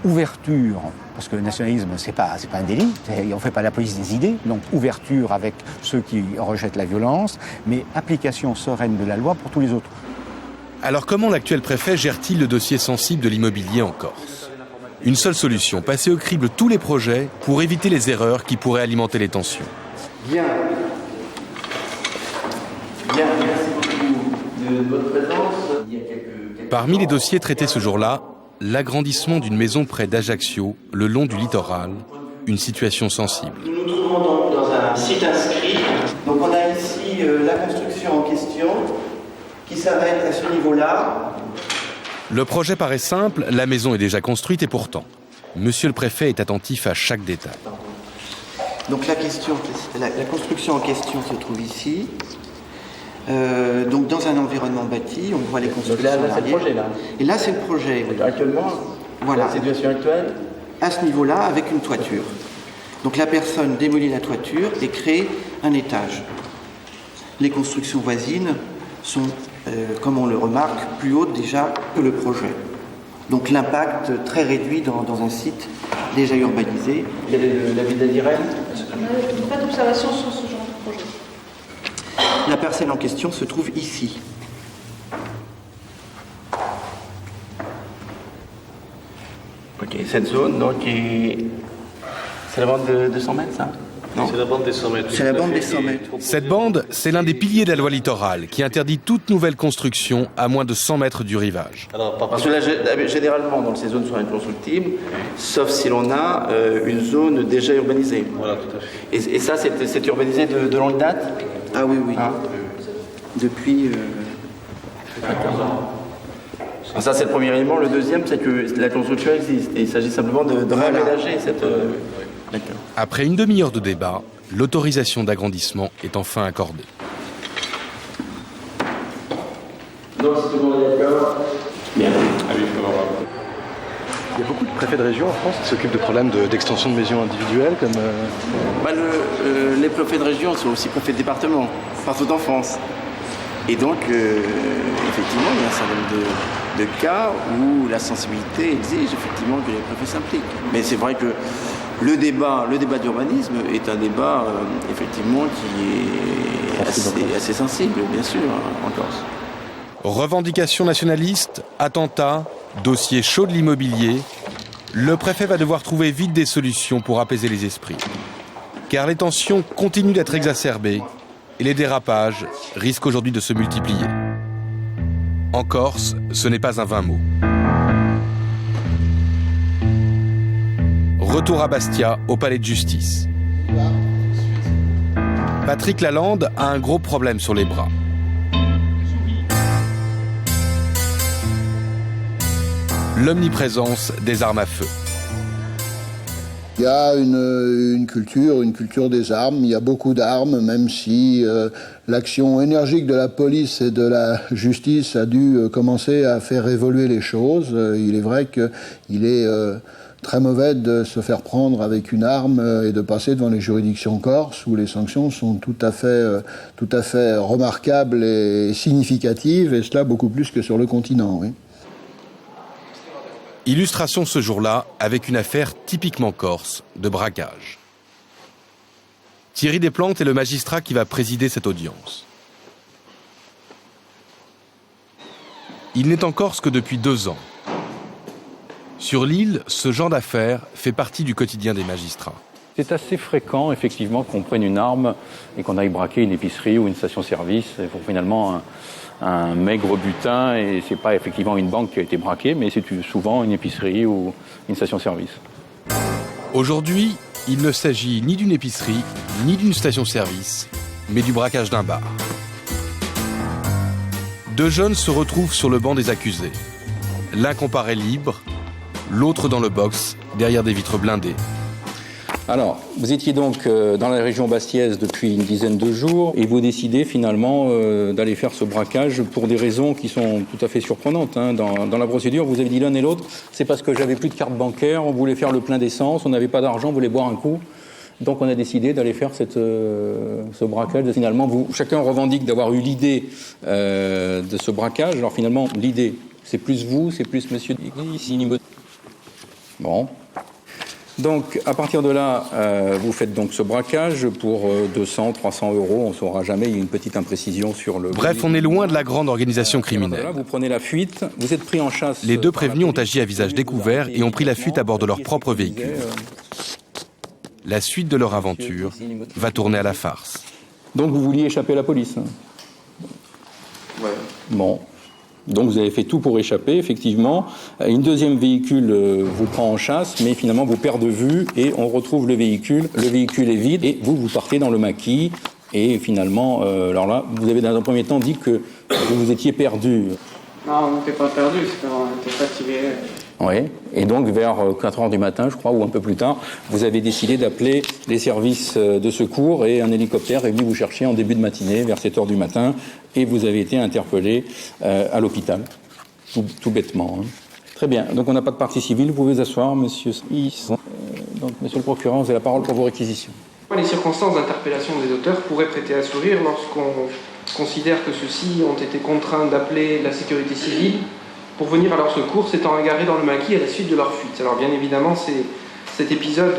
ouverture, parce que le nationalisme, c'est pas un délit, on ne fait pas la police des idées, donc ouverture avec ceux qui rejettent la violence, mais application sereine de la loi pour tous les autres. Alors comment l'actuel préfet gère-t-il le dossier sensible de l'immobilier en Corse? Une seule solution, passer au crible tous les projets pour éviter les erreurs qui pourraient alimenter les tensions. Bien, merci beaucoup de votre présence. Parmi les dossiers traités ce jour-là, l'agrandissement d'une maison près d'Ajaccio, le long du littoral, une situation sensible. Nous nous trouvons donc dans un site inscrit. Donc on a ici la construction en question qui s'arrête à ce niveau-là. Le projet paraît simple, la maison est déjà construite et pourtant, monsieur le préfet est attentif à chaque détail. Donc la construction en question se trouve ici. Donc dans un environnement bâti, on voit les constructions. Donc là c'est le projet là. Et là c'est le projet. Oui. Actuellement, voilà. La situation actuelle. À ce niveau-là, avec une toiture. Donc la personne démolit la toiture et crée un étage. Les constructions voisines sont, comme on le remarque, plus hautes déjà que le projet. Donc l'impact très réduit dans un site déjà urbanisé. Quel est l'avis d'Adirène? Pas d'observation sur ce genre de projet. La parcelle en question se trouve ici. Ok, cette zone, donc, c'est la bande de 100 mètres, ça? Non, c'est la bande des 100 mètres. C'est la bande des 100 mètres. Cette bande, c'est l'un des piliers de la loi littorale qui interdit toute nouvelle construction à moins de 100 mètres du rivage. Parce que là, généralement, donc, ces zones sont inconstructibles, sauf si l'on a une zone déjà urbanisée. Voilà, tout à fait. Et ça, c'est urbanisé de longue date? Ah oui, oui. Hein? Depuis 14 ans. Ça, c'est le premier élément. Le deuxième, c'est que la construction existe. Et il s'agit simplement de réaménager cette... D'accord. Après une demi-heure de débat, l'autorisation d'agrandissement est enfin accordée. Donc, si tout le monde est d'accord, bien. Il y a beaucoup de préfets de région en France qui s'occupent de problèmes d'extension de maisons individuelles comme... Les préfets de région sont aussi préfets de département, partout en France. Et donc, effectivement, il y a un certain nombre de cas où la sensibilité exige effectivement que les préfets s'impliquent. Mais c'est vrai que le débat d'urbanisme est un débat, effectivement, qui est assez sensible, bien sûr, en Corse. Revendications nationalistes, attentats, dossier chaud de l'immobilier, le préfet va devoir trouver vite des solutions pour apaiser les esprits. Car les tensions continuent d'être exacerbées et les dérapages risquent aujourd'hui de se multiplier. En Corse, ce n'est pas un vain mot. Retour à Bastia, au palais de justice. Patrick Lalande a un gros problème sur les bras. L'omniprésence des armes à feu. Il y a une culture des armes, il y a beaucoup d'armes, même si l'action énergique de la police et de la justice a dû commencer à faire évoluer les choses. Il est vrai qu'il est très mauvais de se faire prendre avec une arme et de passer devant les juridictions corses où les sanctions sont tout à fait remarquables et significatives, et cela beaucoup plus que sur le continent, oui. Illustration ce jour-là avec une affaire typiquement corse de braquage. Thierry Desplantes est le magistrat qui va présider cette audience. Il n'est en Corse que depuis 2 ans. Sur l'île, ce genre d'affaires fait partie du quotidien des magistrats. C'est assez fréquent, effectivement, qu'on prenne une arme et qu'on aille braquer une épicerie ou une station-service pour finalement un maigre butin, et c'est pas effectivement une banque qui a été braquée, mais c'est souvent une épicerie ou une station-service. Aujourd'hui, il ne s'agit ni d'une épicerie, ni d'une station-service, mais du braquage d'un bar. 2 jeunes se retrouvent sur le banc des accusés. L'un comparé libre, l'autre dans le box, derrière des vitres blindées. Alors, vous étiez donc dans la région bastiaise depuis une dizaine de jours et vous décidez finalement d'aller faire ce braquage pour des raisons qui sont tout à fait surprenantes. Dans la procédure, vous avez dit l'un et l'autre, c'est parce que j'avais plus de carte bancaire, on voulait faire le plein d'essence, on n'avait pas d'argent, on voulait boire un coup. Donc on a décidé d'aller faire ce braquage. Finalement, chacun revendique d'avoir eu l'idée de ce braquage. Alors finalement, l'idée, c'est plus vous, c'est plus monsieur Digny. Bon. Donc, à partir de là, vous faites donc ce braquage pour 200, 300 euros, on ne saura jamais, il y a une petite imprécision sur le... Bref, on est loin de la grande organisation criminelle. Là, vous prenez la fuite, vous êtes pris en chasse... Les 2 prévenus ont agi à visage découvert et ont pris la fuite à bord de leur propre véhicule. La suite de leur aventure va tourner à la farce. Donc, vous vouliez échapper à la police, hein ? Ouais. Bon. Donc vous avez fait tout pour échapper, effectivement. Une deuxième véhicule vous prend en chasse, mais finalement vous perd de vue et on retrouve le véhicule. Le véhicule est vide et vous partez dans le maquis. Et finalement, alors là, vous avez dans un premier temps dit que vous étiez perdu. Non, on n'était pas perdu, on était fatigué. Oui, et donc vers 4h du matin, je crois, ou un peu plus tard, vous avez décidé d'appeler les services de secours et un hélicoptère est venu vous chercher en début de matinée, vers 7h du matin, et vous avez été interpellé à l'hôpital, tout bêtement. Hein. Très bien, donc on n'a pas de partie civile, vous pouvez vous asseoir, monsieur Is. Donc, monsieur le procureur, vous avez la parole pour vos réquisitions. Les circonstances d'interpellation des auteurs pourraient prêter à sourire lorsqu'on considère que ceux-ci ont été contraints d'appeler la sécurité civile pour venir à leur secours, s'étant égarés dans le maquis à la suite de leur fuite. Alors bien évidemment, cet épisode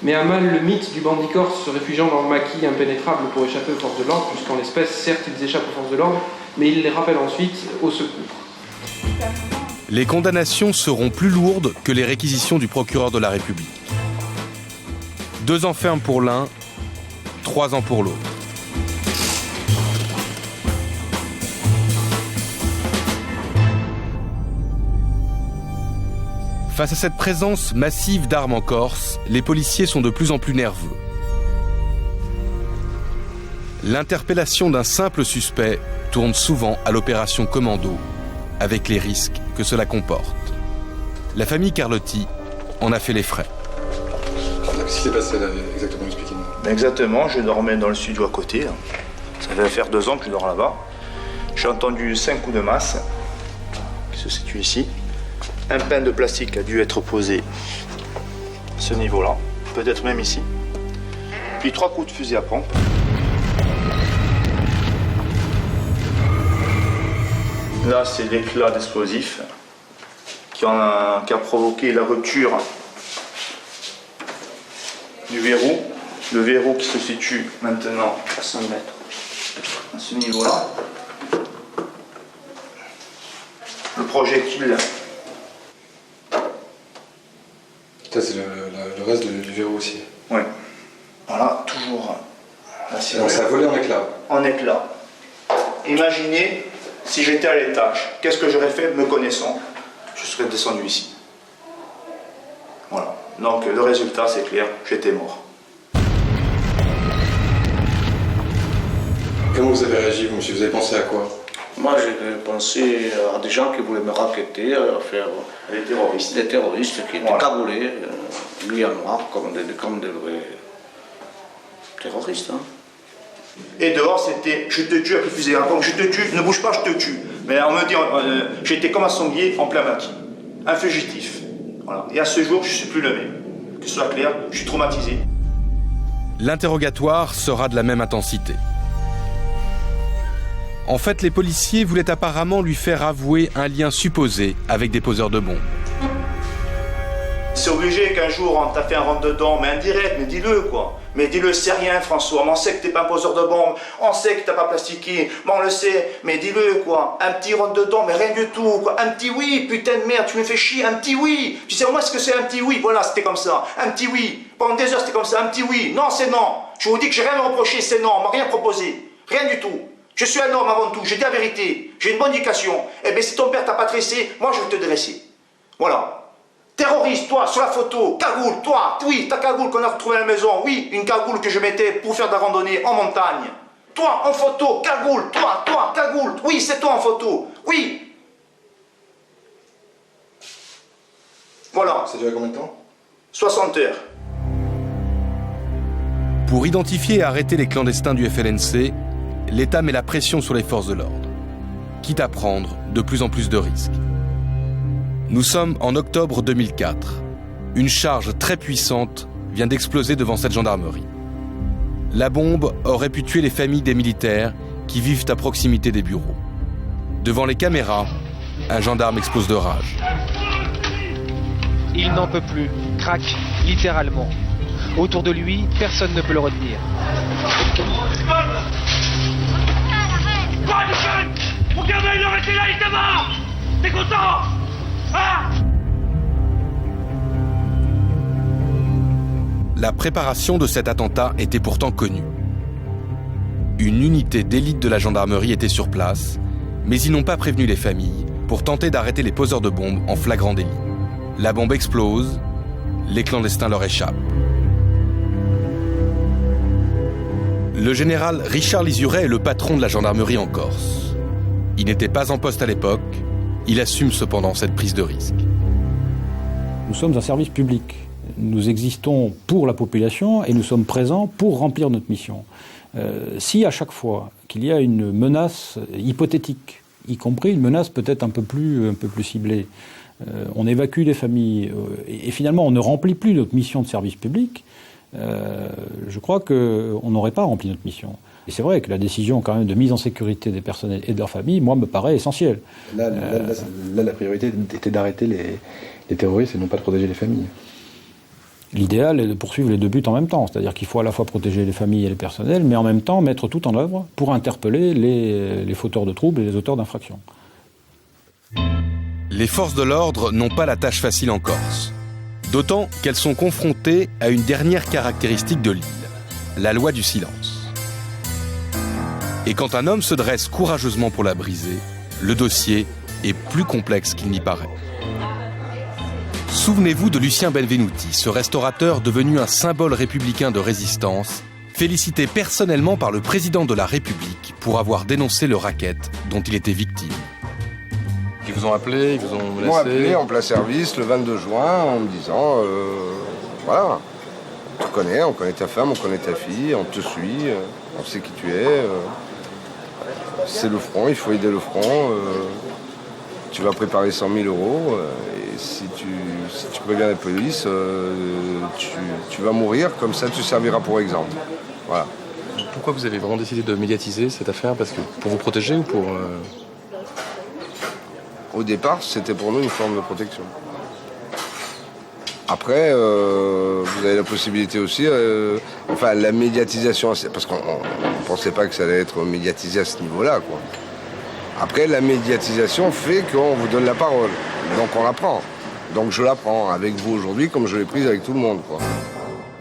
met à mal le mythe du bandit corse se réfugiant dans le maquis impénétrable pour échapper aux forces de l'ordre, puisqu'en l'espèce, certes, ils échappent aux forces de l'ordre, mais ils les rappellent ensuite au secours. Les condamnations seront plus lourdes que les réquisitions du procureur de la République. 2 ans ferme pour l'un, 3 ans pour l'autre. Face à cette présence massive d'armes en Corse, les policiers sont de plus en plus nerveux. L'interpellation d'un simple suspect tourne souvent à l'opération commando, avec les risques que cela comporte. La famille Carlotti en a fait les frais. Qu'est-ce qui s'est passé là exactement? Expliquez-moi. Exactement, je dormais dans le studio à côté. Ça va faire 2 ans que je dors là-bas. J'ai entendu 5 coups de masse qui se situent ici. Un pain de plastique a dû être posé à ce niveau-là, peut-être même ici. Puis 3 coups de fusil à pompe. Là, c'est l'éclat d'explosif qui a provoqué la rupture du verrou. Le verrou qui se situe maintenant à 100 mètres, à ce niveau-là. Le projectile. Ça, c'est le reste du verrou aussi. Oui. Voilà, toujours. Là, ça a volé en éclats. En éclats. Imaginez si j'étais à l'étage. Qu'est-ce que j'aurais fait me connaissant? Je serais descendu ici. Voilà. Donc le résultat, c'est clair, j'étais mort. comment vous avez réagi, vous, monsieur? Vous avez pensé à quoi? Moi, j'ai pensé à des gens qui voulaient me racketter, à faire des terroristes qui étaient cagoulés, lui en noir, comme des vrais terroristes. Hein. Et dehors, c'était je te tue à coup de fusil. Donc je te tue, ne bouge pas, je te tue. Mais on me dit, j'étais comme un sanglier en plein maquis, un fugitif. Voilà. Et à ce jour, je ne suis plus le même. Que ce soit clair, je suis traumatisé. L'interrogatoire sera de la même intensité. En fait, les policiers voulaient apparemment lui faire avouer un lien supposé avec des poseurs de bombes. C'est obligé qu'un jour on t'a fait un rentre-dedans, mais indirect, mais dis-le quoi. Mais dis-le, c'est rien François, mais on sait que t'es pas un poseur de bombes, on sait que t'as pas plastiqué, mais on le sait, mais dis-le quoi. Un petit rentre-dedans, mais rien du tout quoi. Un petit oui, putain de merde, tu me fais chier, un petit oui. Tu sais au moins ce que c'est un petit oui, voilà, c'était comme ça. Un petit oui, pendant des heures c'était comme ça, un petit oui. Non, c'est non. Je vous dis que j'ai rien à me reprocher, c'est non, on m'a rien proposé. Rien du tout. Je suis un homme avant tout, j'ai dit la vérité, j'ai une bonne éducation. Eh bien si ton père t'a pas dressé, moi je vais te dresser. Voilà. Terroriste, toi, sur la photo, cagoule, toi, oui, ta cagoule qu'on a retrouvée à la maison, oui, une cagoule que je mettais pour faire de la randonnée en montagne. Toi, en photo, cagoule, toi, cagoule, oui, c'est toi en photo, oui. Voilà. Ça dure combien de temps? 60 heures. Pour identifier et arrêter les clandestins du FLNC, l'État met la pression sur les forces de l'ordre, quitte à prendre de plus en plus de risques. Nous sommes en octobre 2004. Une charge très puissante vient d'exploser devant cette gendarmerie. La bombe aurait pu tuer les familles des militaires qui vivent à proximité des bureaux. Devant les caméras, un gendarme explose de rage. Il n'en peut plus, craque littéralement. Autour de lui, personne ne peut le retenir. Mon gamin, il aurait été là, il était mort! T'es content? Ah! La préparation de cet attentat était pourtant connue. Une unité d'élite de la gendarmerie était sur place, mais ils n'ont pas prévenu les familles pour tenter d'arrêter les poseurs de bombes en flagrant délit. La bombe explose, les clandestins leur échappent. Le général Richard Lizuret est le patron de la gendarmerie en Corse. Il n'était pas en poste à l'époque, il assume cependant cette prise de risque. Nous sommes un service public. Nous existons pour la population et nous sommes présents pour remplir notre mission. Si à chaque fois qu'il y a une menace hypothétique, y compris une menace peut-être un peu plus ciblée, on évacue les familles et finalement on ne remplit plus notre mission de service public, je crois qu'on n'aurait pas rempli notre mission. Et c'est vrai que la décision quand même de mise en sécurité des personnels et de leurs familles, moi, me paraît essentielle. Là, la priorité était d'arrêter les terroristes et non pas de protéger les familles. L'idéal est de poursuivre les deux buts en même temps, c'est-à-dire qu'il faut à la fois protéger les familles et les personnels, mais en même temps mettre tout en œuvre pour interpeller les fauteurs de troubles et les auteurs d'infractions. Les forces de l'ordre n'ont pas la tâche facile en Corse. D'autant qu'elles sont confrontées à une dernière caractéristique de l'île, la loi du silence. Et quand un homme se dresse courageusement pour la briser, le dossier est plus complexe qu'il n'y paraît. Souvenez-vous de Lucien Benvenuti, ce restaurateur devenu un symbole républicain de résistance, félicité personnellement par le président de la République pour avoir dénoncé le racket dont il était victime. Ils vous ont appelé, ils vous ont menacé? Ils m'ont appelé en plein service le 22 juin en me disant voilà, on te connaît, on connaît ta femme, on connaît ta fille, on te suit, on sait qui tu es. C'est le front, il faut aider le front. Tu vas préparer 100 000 euros et si tu préviens la police, tu vas mourir, comme ça tu serviras pour exemple. Voilà. Pourquoi vous avez vraiment décidé de médiatiser cette affaire? Parce que pour vous protéger ou pour... Au départ, c'était pour nous une forme de protection. Après, vous avez la possibilité aussi, la médiatisation, parce qu'on ne pensait pas que ça allait être médiatisé à ce niveau-là, quoi. Après, la médiatisation fait qu'on vous donne la parole, donc on la prend. Donc je la prends avec vous aujourd'hui comme je l'ai prise avec tout le monde, quoi.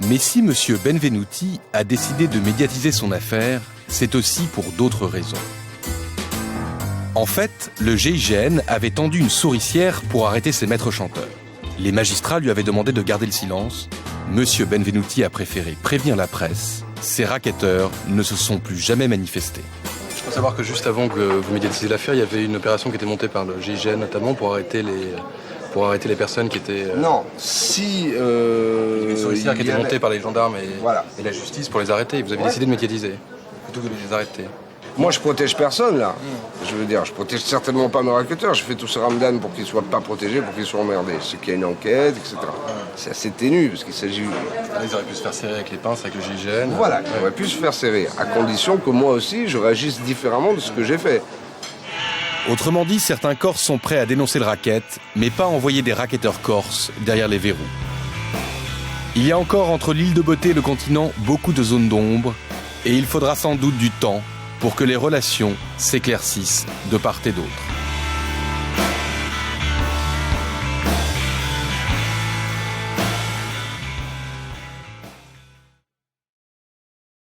Mais si M. Benvenuti a décidé de médiatiser son affaire, c'est aussi pour d'autres raisons. En fait, le GIGN avait tendu une souricière pour arrêter ses maîtres chanteurs. Les magistrats lui avaient demandé de garder le silence. M. Benvenuti a préféré prévenir la presse. Ces racketteurs ne se sont plus jamais manifestés. Il faut savoir que juste avant que vous médiatisiez l'affaire, il y avait une opération qui était montée par le GIGN notamment pour arrêter les personnes qui étaient... Non, si... une sollicière qui était montée par les gendarmes et la justice pour les arrêter. Vous avez décidé de médiatiser plutôt que de les arrêter. Moi, je protège personne, là. Je veux dire, je protège certainement pas mes racketteurs. Je fais tout ce ramadan pour qu'ils soient pas protégés, pour qu'ils soient emmerdés. C'est qu'il y a une enquête, etc. C'est assez ténu, parce qu'il s'agit... Ils auraient pu se faire serrer avec les pinces, avec le GIGN. Voilà, ils auraient pu se faire serrer, à condition que moi aussi, je réagisse différemment de ce que j'ai fait. Autrement dit, certains Corses sont prêts à dénoncer le racket, mais pas à envoyer des racketteurs corses derrière les verrous. Il y a encore entre l'île de Beauté et le continent beaucoup de zones d'ombre, et il faudra sans doute du temps pour que les relations s'éclaircissent de part et d'autre.